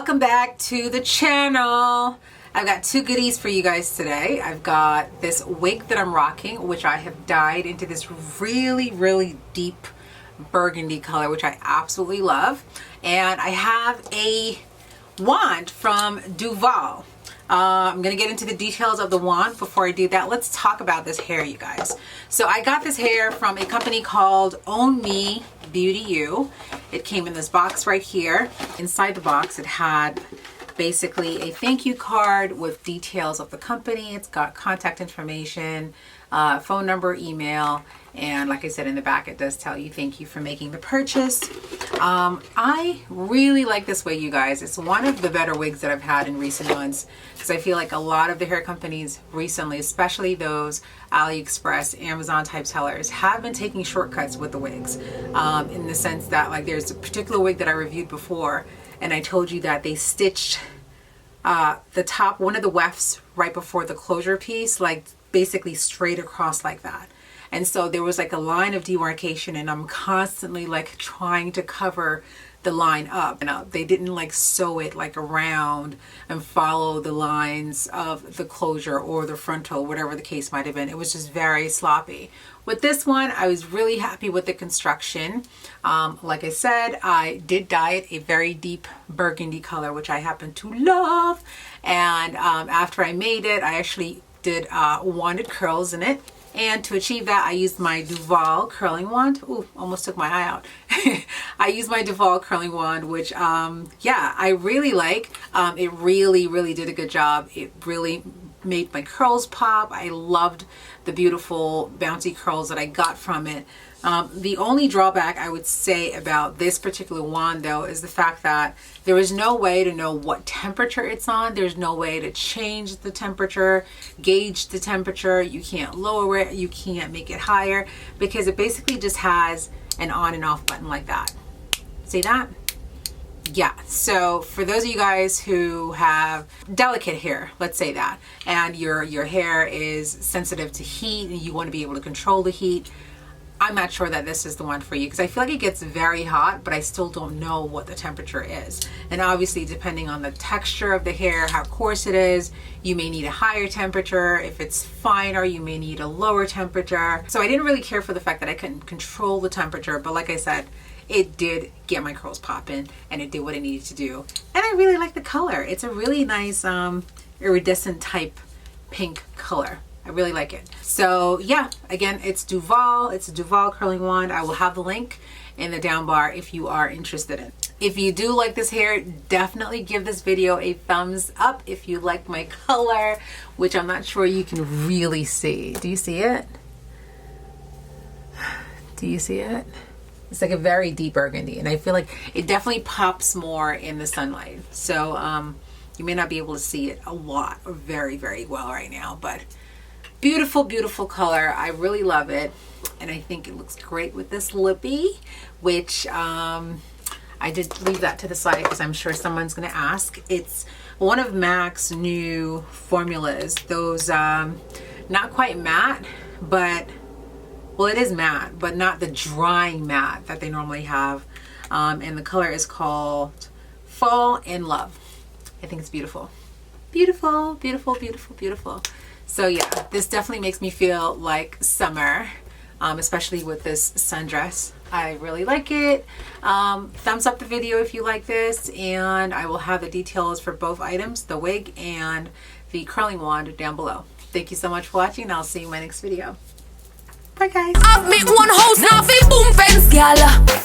welcome back to the channel. I've got two goodies for you guys today. I've got this wig that I'm rocking, which I have dyed into this really deep burgundy color, which I absolutely love. And I have a wand from Duvolle. I'm gonna get into the details of the wand. Before I do that, let's talk about this hair, you guys. So I got this hair from a company called Me Beauty Bodywave. It came in this box right here. Inside the box it had basically a thank you card with details of the company. It's got contact information, phone number, email, and like I said, in the back it does tell you thank you for making the purchase. I really like this wig, you guys. It's one of the better wigs that I've had in recent months, because I feel like a lot of the hair companies recently, especially those AliExpress, Amazon type sellers, have been taking shortcuts with the wigs, in the sense that, like, there's a particular wig that I reviewed before and I told you that they stitched the top, one of the wefts right before the closure piece, like basically straight across like that. And so there was like a line of demarcation, and I'm constantly like trying to cover the line up. And they didn't like sew it like around and follow the lines of the closure or the frontal, whatever the case might have been. It was just very sloppy. With this one, I was really happy with the construction. Like I said, I did dye it a very deep burgundy color, which I happen to love. And after I made it, I actually did wanded curls in it. And to achieve that, I used my Duvolle curling wand. Ooh, almost took my eye out. I used my Duvolle curling wand, which, yeah, I really like. It really did a good job. It really made my curls pop. I loved the beautiful bouncy curls that I got from it. The only drawback I would say about this particular wand, though, is the fact that there is no way to know what temperature it's on. There's no way to change the temperature, gauge the temperature. You can't lower it. You can't make it higher, because it basically just has an on and off button like that. See that? Yeah, so for those of you guys who have delicate hair, let's say that, and your hair is sensitive to heat and you want to be able to control the heat, I'm not sure that this is the one for you, because I feel like it gets very hot, but I still don't know what the temperature is. And obviously, depending on the texture of the hair, how coarse it is, you may need a higher temperature. If it's finer, you may need a lower temperature. So I didn't really care for the fact that I couldn't control the temperature, but like I said, it did get my curls popping and it did what it needed to do. And I really like the color. It's a really nice iridescent type pink color. I really like it. So yeah, again, it's Duvolle. It's a Duvolle curling wand. I will have the link in the down bar if you are interested in. If you do like this hair, definitely give this video a thumbs up if you like my color, which I'm not sure you can really see. Do you see it? Do you see it? It's like a very deep burgundy, and I feel like it definitely pops more in the sunlight. So you may not be able to see it a lot or very well right now, but beautiful color. I really love it, and I think it looks great with this lippy, which I did leave that to the side because I'm sure someone's gonna ask. It's one of MAC's new formulas, those not quite matte, but well, it is matte, but not the drying matte that they normally have. And the color is called Fall in Love. I think it's beautiful. Beautiful. So yeah, this definitely makes me feel like summer, especially with this sundress. I really like it. Thumbs up the video if you like this, and I will have the details for both items, the wig and the curling wand, down below. Thank you so much for watching, and I'll see you in my next video. Bye guys. I've met one house now, boom fence, girl.